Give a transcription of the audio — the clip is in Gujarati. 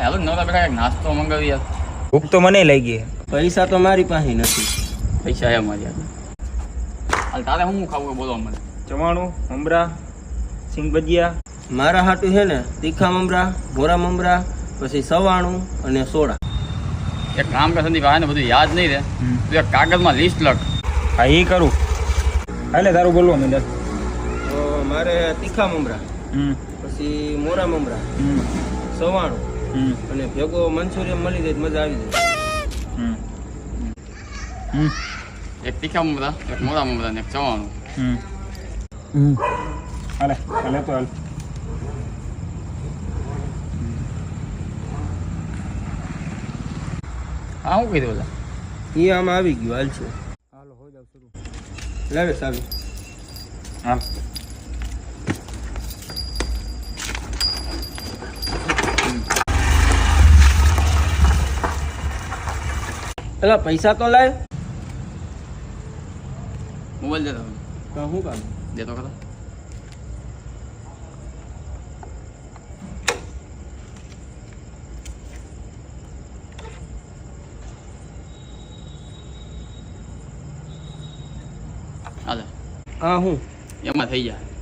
હાલો નવરા બેટા એક નાસ્તો મંગાવી યાર. ભૂખ તો મને લાગી. પૈસા તો મારી પાસે નથી. પૈસા હે મારી યાર. હાલ તારે હું ખાવું બોલો મને. ચવાણું, મમરા, સિંગ ભજીયા. મારા હાટું છે ને તીખા મમરા, ભોરા મમરા, પછી સવાણું અને સોડા. એક કામ કર સંદીપ, આ ને બધું યાદ નહીં રહે. તું એક કાગળમાં લિસ્ટ લખ. હા એ કરું. હાલે તારું બોલવા માંડે. તો મારે તીખા મમરા, પછી મોરા મમરા, સવાણું અને ભેગો મંચુરિયન મળી જાય તો મજા આવી જાય. એક તીખા મમરા, એક મોરા મમરા ને એક ચવાણું. હાલે હાલે તો હાલ. હા હું કીધું ઓલા એ આમ આવી ગયું હાલ છે. હાલો હો જાવ શરૂ. લાવે સાબી. હા એલા પૈસા તો લાય. મોબાઈલ દેતો શું કામ? દેતો ખરો. હાલે હા હું એમાં થઈ જાય.